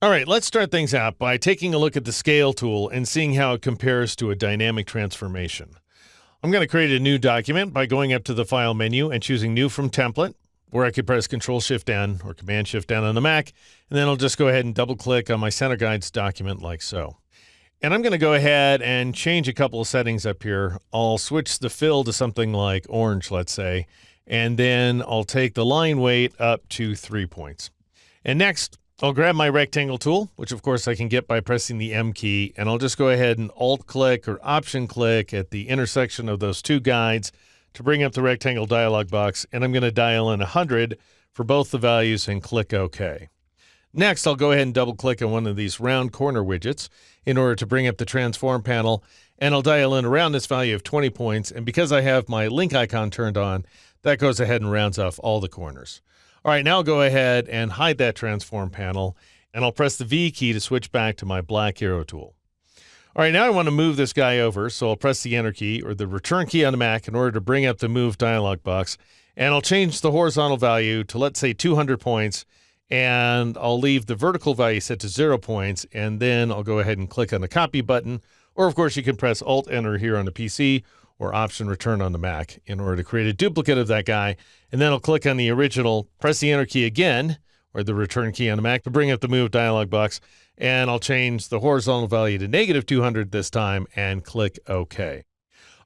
All right, let's start things out by taking a look at the scale tool and seeing how it compares to a dynamic transformation. I'm going to create a new document by going up to the File menu and choosing New from Template, where I could press Control-Shift-N or Command-Shift-N on the Mac, and then I'll just go ahead and double-click on my Center Guides document like so. And I'm going to go ahead and change a couple of settings up here. I'll switch the fill to something like orange, let's say, and then I'll take the line weight up to 3 points. And next, I'll grab my rectangle tool, which of course I can get by pressing the M key, and I'll just go ahead and Alt-click or Option-click at the intersection of those two guides to bring up the rectangle dialog box, and I'm going to dial in 100 for both the values and click OK. Next, I'll go ahead and double-click on one of these round corner widgets in order to bring up the transform panel, and I'll dial in around this value of 20 points, and because I have my link icon turned on, that goes ahead and rounds off all the corners. All right, now I'll go ahead and hide that transform panel, and I'll press the V key to switch back to my black arrow tool. All right, now I want to move this guy over, so I'll press the Enter key or the Return key on the Mac in order to bring up the Move dialog box, and I'll change the horizontal value to, let's say, 200 points, and I'll leave the vertical value set to 0 points, and then I'll go ahead and click on the Copy button, or of course you can press Alt-Enter here on the PC, or Option-Return on the Mac in order to create a duplicate of that guy, and then I'll click on the original, press the Enter key again, or the Return key on the Mac to bring up the Move dialog box, and I'll change the horizontal value to -200 this time and click OK.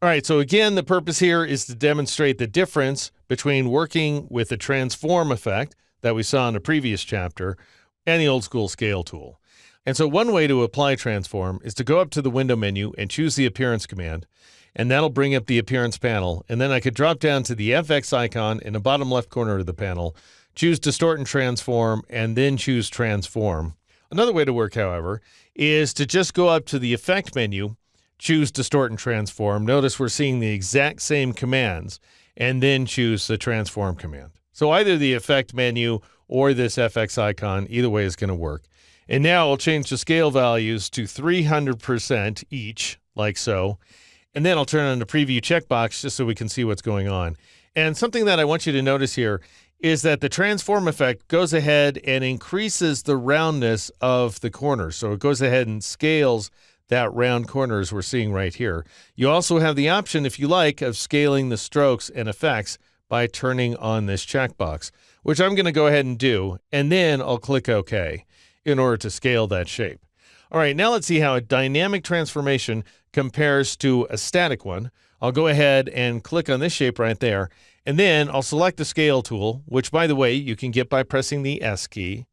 All right, so again, the purpose here is to demonstrate the difference between working with the transform effect that we saw in the previous chapter and the old school scale tool. And so one way to apply transform is to go up to the window menu and choose the appearance command, and that'll bring up the appearance panel. And then I could drop down to the FX icon in the bottom left corner of the panel, choose Distort and Transform, and then choose Transform. Another way to work, however, is to just go up to the Effect menu, choose Distort and Transform. Notice we're seeing the exact same commands, and then choose the Transform command. So either the Effect menu or this FX icon, either way is going to work. And now I'll change the scale values to 300% each, like so. And then I'll turn on the preview checkbox just so we can see what's going on. And something that I want you to notice here is that the transform effect goes ahead and increases the roundness of the corners. So it goes ahead and scales that round corners we're seeing right here. You also have the option, if you like, of scaling the strokes and effects by turning on this checkbox, which I'm going to go ahead and do, and then I'll click OK in order to scale that shape. All right, now let's see how a dynamic transformation compares to a static one. I'll go ahead and click on this shape right there, and then I'll select the scale tool, which, by the way, you can get by pressing the S key.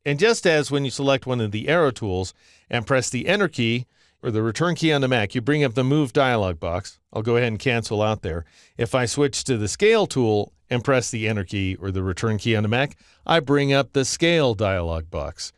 And just as when you select one of the arrow tools and press the Enter key or the Return key on the Mac, you bring up the Move dialog box. I'll go ahead and cancel out there. If I switch to the scale tool and press the Enter key or the Return key on the Mac, I bring up the Scale dialog box.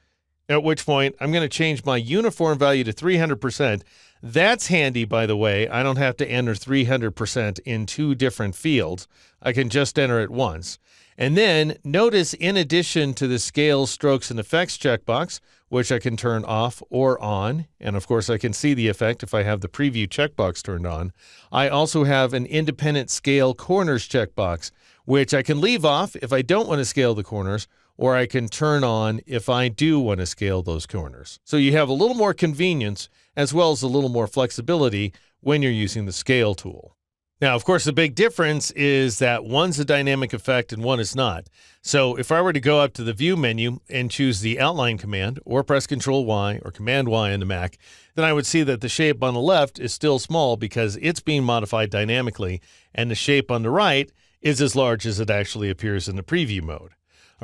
At which point, I'm going to change my uniform value to 300%. That's handy, by the way. I don't have to enter 300% in two different fields. I can just enter it once. And then notice, in addition to the Scale, Strokes, and Effects checkbox, which I can turn off or on, and of course I can see the effect if I have the Preview checkbox turned on, I also have an Independent Scale Corners checkbox, which I can leave off if I don't want to scale the corners, or I can turn on if I do want to scale those corners. So you have a little more convenience as well as a little more flexibility when you're using the scale tool. Now, of course, the big difference is that one's a dynamic effect and one is not. So if I were to go up to the View menu and choose the Outline command or press Control-Y or Command-Y on the Mac, then I would see that the shape on the left is still small because it's being modified dynamically, and the shape on the right is as large as it actually appears in the preview mode.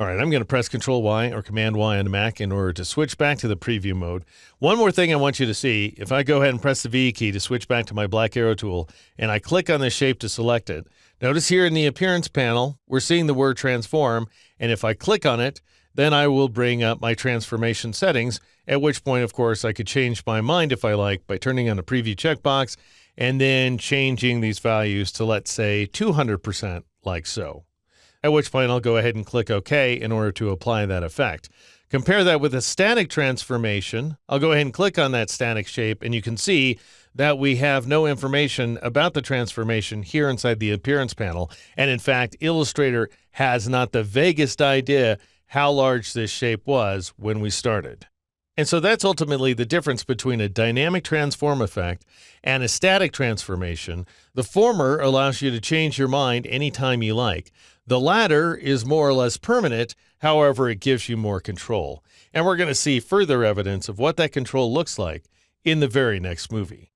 All right, I'm going to press Control-Y or Command-Y on the Mac in order to switch back to the preview mode. One more thing I want you to see, if I go ahead and press the V key to switch back to my black arrow tool, and I click on this shape to select it, notice here in the Appearance panel, we're seeing the word Transform, and if I click on it, then I will bring up my transformation settings, at which point, of course, I could change my mind if I like by turning on the Preview checkbox and then changing these values to, let's say, 200%, like so. At which point I'll go ahead and click OK in order to apply that effect. Compare that with a static transformation. I'll go ahead and click on that static shape, and you can see that we have no information about the transformation here inside the Appearance panel. And in fact, Illustrator has not the vaguest idea how large this shape was when we started. And so that's ultimately the difference between a dynamic transform effect and a static transformation. The former allows you to change your mind anytime you like. The latter is more or less permanent, however, it gives you more control. And we're going to see further evidence of what that control looks like in the very next movie.